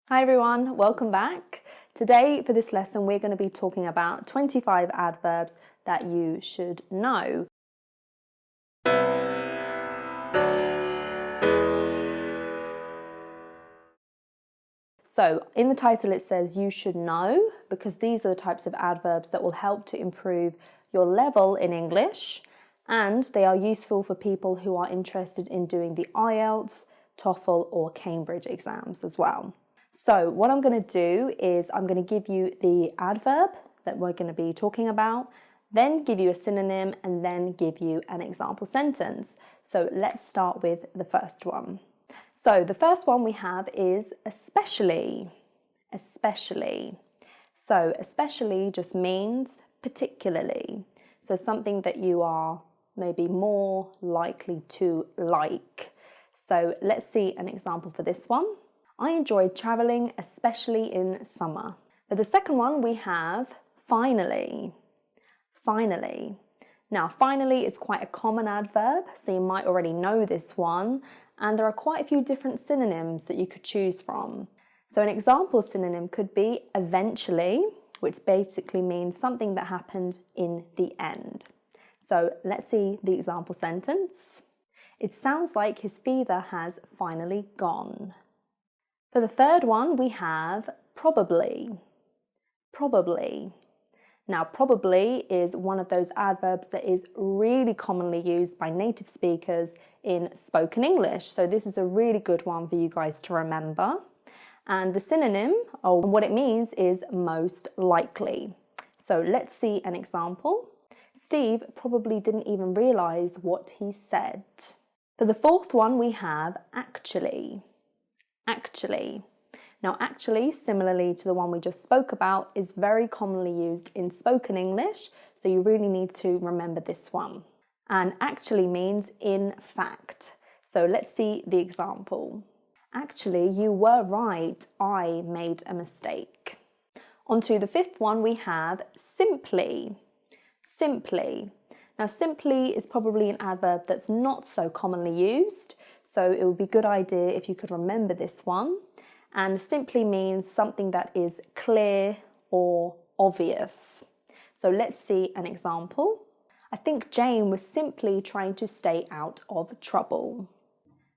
Hi everyone, welcome back. Today for this lesson we're going to be talking about 25 adverbs that you should know. So in the title it says you should know because these are the types of adverbs that will help to improve your level in English, and they are useful for people who are interested in doing the IELTS, TOEFL or Cambridge exams as well. So what I'm going to do is I'm going to give you the adverb that we're going to be talking about, then give you a synonym and then give you an example sentence. So let's start with the first one. So the first one we have is especially. Especially. So especially just means particularly. So something that you are maybe more likely to like. So let's see an example for this one. I enjoyed travelling, especially in summer. For the second one, we have finally. Finally. Now, finally is quite a common adverb, so you might already know this one, and there are quite a few different synonyms that you could choose from. So an example synonym could be eventually, which basically means something that happened in the end. So let's see the example sentence. It sounds like his fever has finally gone. For the third one, we have probably. Probably. Now, probably is one of those adverbs that is really commonly used by native speakers in spoken English. So this is a really good one for you guys to remember. And the synonym, or what it means, is most likely. So let's see an example. Steve probably didn't even realise what he said. For the fourth one, we have actually. Actually. Now, actually, similarly to the one we just spoke about, is very commonly used in spoken English, so you really need to remember this one. And actually means in fact. So let's see the example. Actually, you were right, I made a mistake. On to the fifth one, we have simply. Simply. Now, simply is probably an adverb that's not so commonly used, so it would be a good idea if you could remember this one. And simply means something that is clear or obvious. So let's see an example. I think Jane was simply trying to stay out of trouble.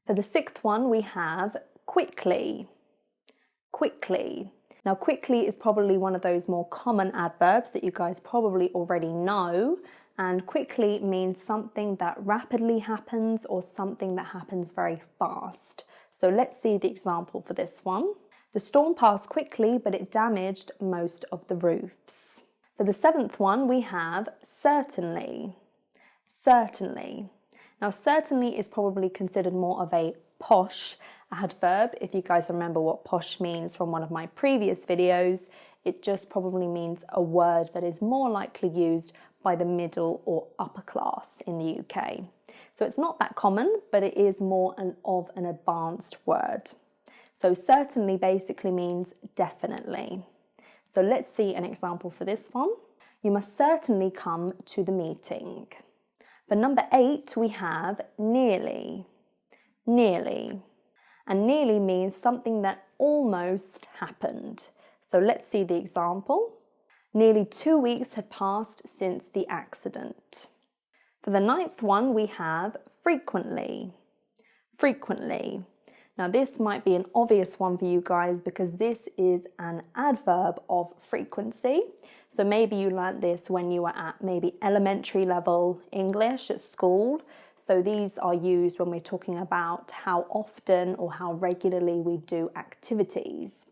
For the sixth one, we have quickly. Quickly. Now, quickly is probably one of those more common adverbs that you guys probably already know. And quickly means something that rapidly happens or something that happens very fast. So let's see the example for this one. The storm passed quickly, but it damaged most of the roofs. For the seventh one, we have certainly. Certainly. Now, certainly is probably considered more of a posh adverb. If you guys remember what posh means from one of my previous videos, it just probably means a word that is more likely used by the middle or upper class in the UK. So it's not that common, but it is more of an advanced word. So certainly basically means definitely. So let's see an example for this one. You must certainly come to the meeting. For number 8, we have nearly. Nearly. And nearly means something that almost happened. So let's see the example. Nearly 2 weeks had passed since the accident. For the 9th one, we have frequently. Frequently. Now this might be an obvious one for you guys because this is an adverb of frequency. So maybe you learnt this when you were at maybe elementary level English at school. So these are used when we're talking about how often or how regularly we do activities.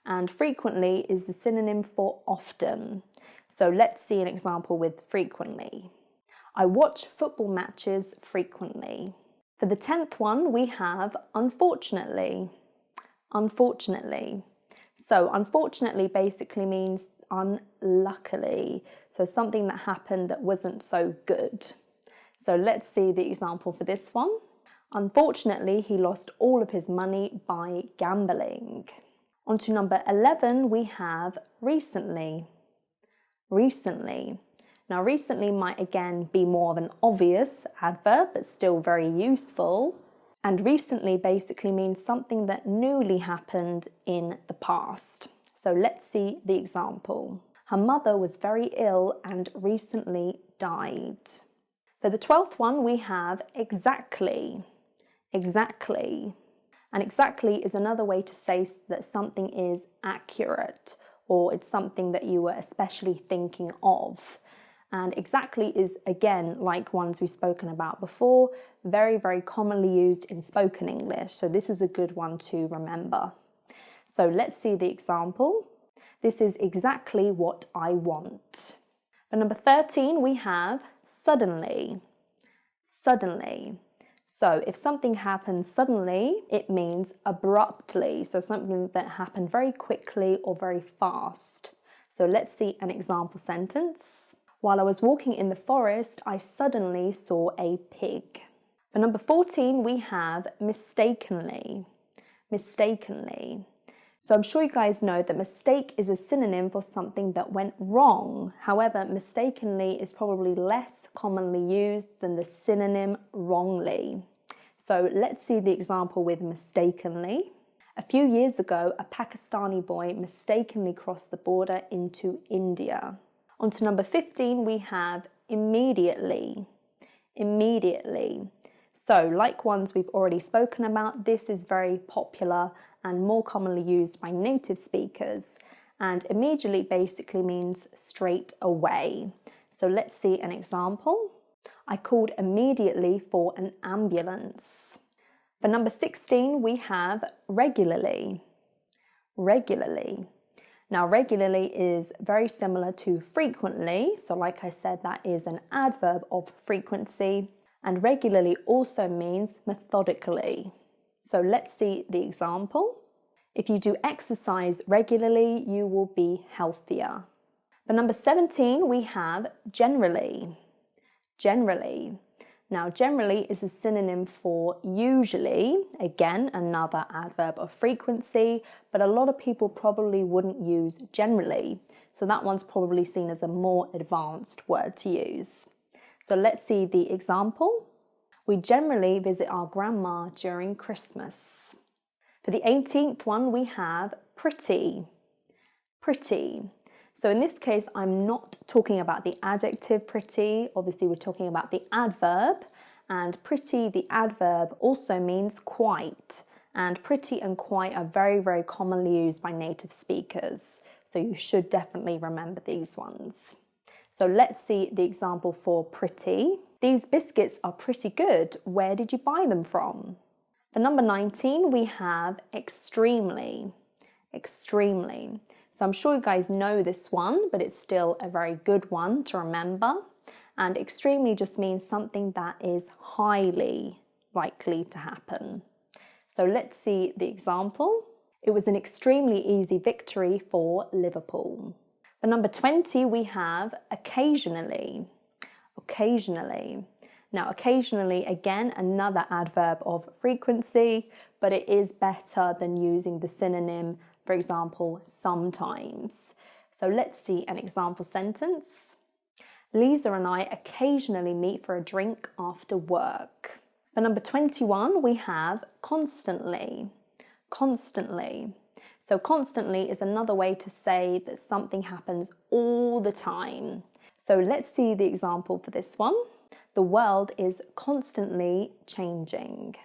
And frequently is the synonym for often. So let's see an example with frequently. I watch football matches frequently. For the 10th one, we have unfortunately. Unfortunately. So unfortunately basically means unluckily. So something that happened that wasn't so good. So let's see the example for this one. Unfortunately, he lost all of his money by gambling. On to number 11, we have recently. Recently. Now, recently might again be more of an obvious adverb, but still very useful. And recently basically means something that newly happened in the past. So let's see the example. Her mother was very ill and recently died. For the 12th one, we have exactly. Exactly. And exactly is another way to say that something is accurate, or it's something that you were especially thinking of. And exactly is, again, like ones we've spoken about before, very, very commonly used in spoken English. So this is a good one to remember. So let's see the example. This is exactly what I want. For number 13, we have suddenly. Suddenly. So if something happens suddenly, it means abruptly. So something that happened very quickly or very fast. So let's see an example sentence. While I was walking in the forest, I suddenly saw a pig. For number 14, we have mistakenly. Mistakenly. So I'm sure you guys know that mistake is a synonym for something that went wrong. However, mistakenly is probably less commonly used than the synonym wrongly. So let's see the example with mistakenly. A few years ago, a Pakistani boy mistakenly crossed the border into India. On to number 15, we have immediately. Immediately. So, like ones we've already spoken about, this is very popular and more commonly used by native speakers. And immediately basically means straight away. So let's see an example. I called immediately for an ambulance. For number 16, we have regularly. Regularly. Now, regularly is very similar to frequently. So like I said, that is an adverb of frequency. And regularly also means methodically. So let's see the example. If you do exercise regularly, you will be healthier. For number 17, we have generally. Generally. Now, generally is a synonym for usually. Again, another adverb of frequency, but a lot of people probably wouldn't use generally. So that one's probably seen as a more advanced word to use. So let's see the example. We generally visit our grandma during Christmas. For the 18th one, we have pretty. Pretty. So in this case, I'm not talking about the adjective pretty. Obviously, we're talking about the adverb. And pretty, the adverb, also means quite. And pretty and quite are very, very commonly used by native speakers. So you should definitely remember these ones. So let's see the example for pretty. These biscuits are pretty good. Where did you buy them from? For number 19, we have extremely. Extremely. So I'm sure you guys know this one, but it's still a very good one to remember. And extremely just means something that is highly likely to happen. So let's see the example. It was an extremely easy victory for Liverpool. For number 20, we have occasionally. Occasionally. Now, occasionally, again, another adverb of frequency, but it is better than using the synonym, for example, sometimes. So let's see an example sentence. Lisa and I occasionally meet for a drink after work. For number 21, we have constantly. Constantly. So constantly is another way to say that something happens all the time. So let's see the example for this one. The world is constantly changing.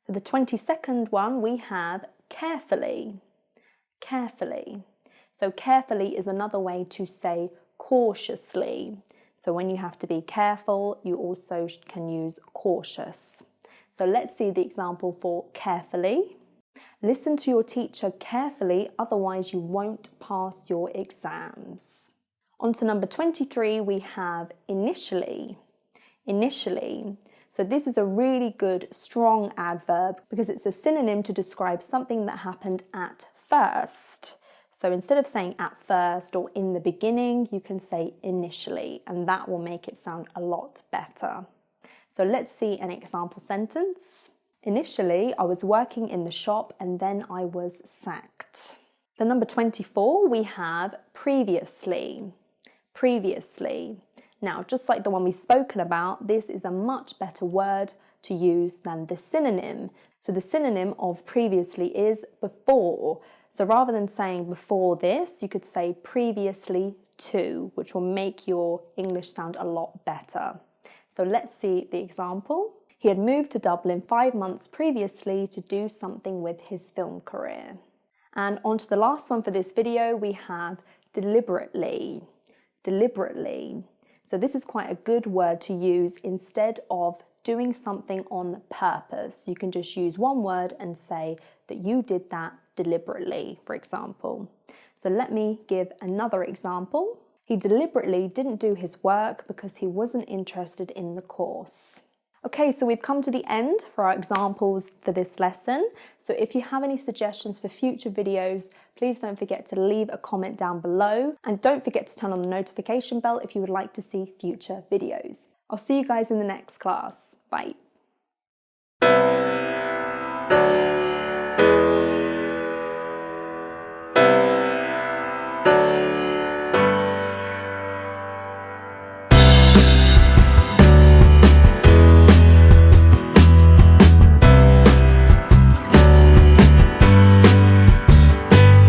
For the 22nd one, we have carefully. Carefully. So carefully is another way to say cautiously. So when you have to be careful, you also can use cautious. So let's see the example for carefully. Listen to your teacher carefully, otherwise you won't pass your exams. On to number 23, we have initially. Initially. So this is a really good, strong adverb because it's a synonym to describe something that happened at first. So instead of saying at first or in the beginning, you can say initially, and that will make it sound a lot better. So let's see an example sentence. Initially, I was working in the shop and then I was sacked. For number 24, we have previously. Previously. Now, just like the one we've spoken about, this is a much better word to use than the synonym. So the synonym of previously is before. So rather than saying before this, you could say previously to, which will make your English sound a lot better. So let's see the example. He had moved to Dublin 5 months previously to do something with his film career. And on to the last one for this video, we have deliberately. Deliberately. So this is quite a good word to use instead of doing something on purpose. You can just use one word and say that you did that deliberately, for example. So let me give another example. He deliberately didn't do his work because he wasn't interested in the course. Okay, so we've come to the end for our examples for this lesson. So if you have any suggestions for future videos, please don't forget to leave a comment down below. And don't forget to turn on the notification bell if you would like to see future videos. I'll see you guys in the next class. Bye.